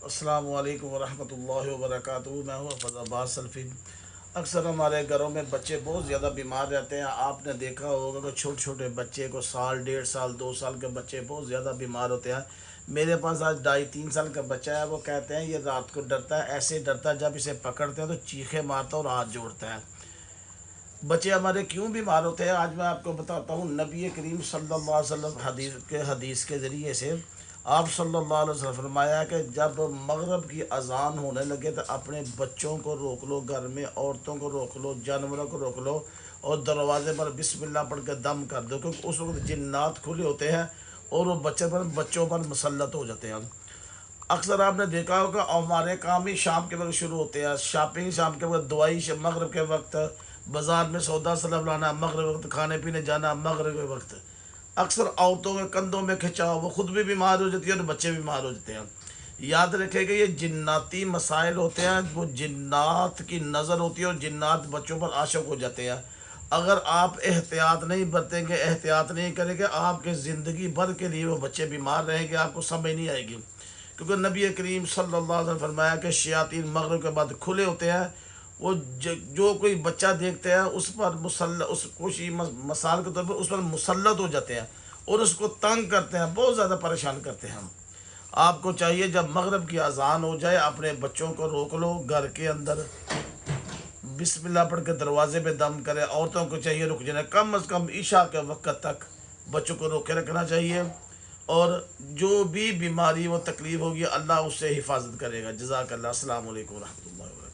السلام علیکم ورحمۃ اللہ وبرکاتہ۔ میں ہوں حافظ عباس سلفی۔ اکثر ہمارے گھروں میں بچے بہت زیادہ بیمار رہتے ہیں۔ آپ نے دیکھا ہوگا کہ چھوٹے چھوٹے بچے کو سال 1.5 سال 2 سال کے بچے بہت زیادہ بیمار ہوتے ہیں۔ میرے پاس آج 2.5 3 سال کا بچہ ہے، وہ کہتے ہیں یہ رات کو ڈرتا ہے، ایسے ڈرتا ہے جب اسے پکڑتے ہیں تو چیخے مارتا اور ہاتھ جوڑتا ہے۔ بچے ہمارے کیوں بیمار ہوتے ہیں آج میں آپ کو بتاتا ہوں۔ نبی کریم صلی اللہ علیہ وسلم حدیث کے ذریعے سے آپ صلی اللہ علیہ وسلم فرمایا کہ جب مغرب کی اذان ہونے لگے تو اپنے بچوں کو روک لو، گھر میں عورتوں کو روک لو، جانوروں کو روک لو اور دروازے پر بسم اللہ پڑھ کے دم کر دو، کیونکہ اس وقت جنات کھلے ہوتے ہیں اور وہ بچوں پر مسلط ہو جاتے ہیں۔ اکثر آپ نے دیکھا ہوگا ہمارے کام ہی شام کے وقت شروع ہوتے ہیں، شاپنگ شام کے وقت، دوائی مغرب کے وقت، بازار میں سودا سلب لانا مغرب کے وقت، کھانے پینے جانا مغرب کے وقت۔ اکثر عورتوں کے کندھوں میں کھنچاؤ، وہ خود بھی بیمار ہو جاتی ہے اور بچے بھی بیمار ہو جاتے ہیں۔ یاد رکھے کہ یہ جناتی مسائل ہوتے ہیں، وہ جنات کی نظر ہوتی ہے اور جنات بچوں پر عاشق ہو جاتے ہیں۔ اگر آپ احتیاط نہیں برتیں گے، احتیاط نہیں کریں گے، آپ کے زندگی بھر کے لیے وہ بچے بیمار رہیں گے، آپ کو سمجھ نہیں آئے گی۔ کیونکہ نبی کریم صلی اللہ علیہ وسلم فرمایا کہ شیاطین مغرب کے بعد کھلے ہوتے ہیں، وہ جو کوئی بچہ دیکھتے ہیں اس پر اس خوشی مثال کے طور پر اس پر مسلط ہو جاتے ہیں اور اس کو تنگ کرتے ہیں، بہت زیادہ پریشان کرتے ہیں۔ آپ کو چاہیے جب مغرب کی اذان ہو جائے اپنے بچوں کو روک لو، گھر کے اندر بسم اللہ پڑھ کے دروازے پہ دم کرے۔ عورتوں کو چاہیے رک جانا، کم از کم عشاء کے وقت تک بچوں کو روکے رکھنا چاہیے، اور جو بھی بیماری و تکلیف ہوگی اللہ اس سے حفاظت کرے گا۔ جزاک اللہ۔ السلام علیکم ورحمۃ اللہ وبرکاتہ۔